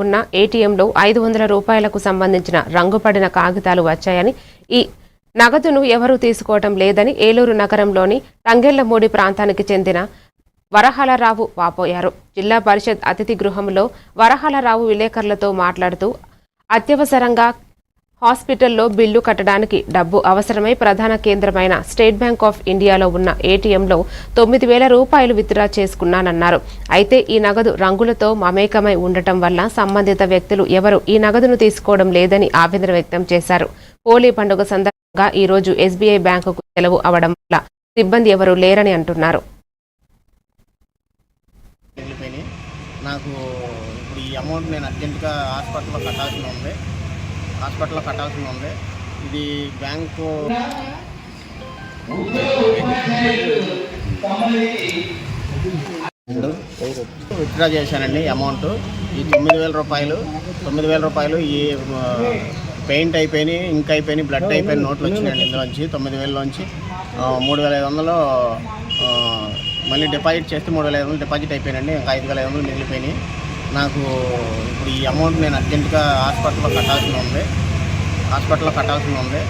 ఉన్న ఏటీఎంలో 500 రూపాయలకు సంబంధించిన రంగుపడిన కాగితాలు వచ్చాయని, ఈ నగదును ఎవరూ తీసుకోవడం లేదని ఏలూరు నగరంలోని తంగెళ్లమూడి ప్రాంతానికి చెందిన వరహాలరావు వాపోయారు. జిల్లా పరిషత్ అతిథి గృహంలో వరహాలరావు విలేకరులతో మాట్లాడుతూ, అత్యవసరంగా హాస్పిటల్లో బిల్లు కట్టడానికి డబ్బు అవసరమై ప్రధాన కేంద్రమైన స్టేట్ బ్యాంక్ ఆఫ్ ఇండియాలో ఉన్న ఏటీఎంలో 9,000 రూపాయలు విత్డ్రా చేసుకున్నానన్నారు. అయితే ఈ నగదు రంగులతో మమేకమై ఉండటం వల్ల సంబంధిత వ్యక్తులు ఎవరు ఈ నగదును తీసుకోవడం లేదని ఆవేదన వ్యక్తం చేశారు. హోలీ పండుగ సందర్భంగా ఈ రోజు ఎస్బీఐ బ్యాంకుకు సెలవు అవడం వల్ల సిబ్బంది ఎవరూ లేరని అంటున్నారు. నాకు ఇప్పుడు ఈ అమౌంట్ నేను అర్జెంటుగా హాస్పిటల్లో కట్టాల్సి ఉంది. ఇది బ్యాంకు విత్డ్రా చేశానండి. అమౌంట్ ఈ 9,000 రూపాయలు ఈ పెయింట్ అయిపోయినాయి, ఇంక్ అయిపోయినాయి, బ్లడ్ అయిపోయిన నోట్లు వచ్చినాయండి. ఇందులోంచి 9,000లోంచి 3,500 మళ్ళీ డిపాజిట్ చేస్తే 3,500 డిపాజిట్ అయిపోయినండి. ఇంకా 5,500 మిగిలిపోయినాయి. నాకు ఇప్పుడు ఈ అమౌంట్ నేను అర్జెంటుగా హాస్పిటల్లో కట్టాల్సి ఉంది.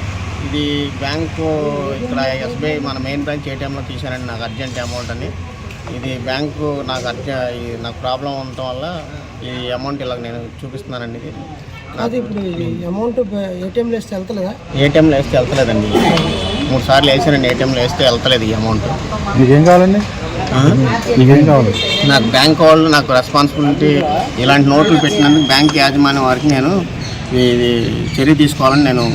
ఇది బ్యాంకు ఇక్కడ ఎస్బీఐ మన మెయిన్ బ్రాంచ్ ఏటీఎంలో తీశానండి. నాకు అర్జెంట్ అమౌంట్ అని. ఇది బ్యాంకు నాకు ప్రాబ్లం ఉండటం వల్ల ఈ అమౌంట్ ఇలా నేను చూపిస్తున్నానండి. అది ఇప్పుడు అమౌంట్ ఏటీఎంలో వేస్తే వెళ్తలేదా? ఏటీఎంలో వేస్తే వెళ్తలేదండి. 3 సార్లు వేసానండి. ఏటీఎంలో వేస్తే వెళ్తలేదు ఈ అమౌంట్. మీకేం కావాలండి? నాకు బ్యాంక్ వాళ్ళు నాకు రెస్పాన్సిబిలిటీ ఇలాంటి నోట్లు పెట్టినందుకు బ్యాంక్ యాజమాన్యం వారికి నేను ఇది చర్య తీసుకోవాలని నేను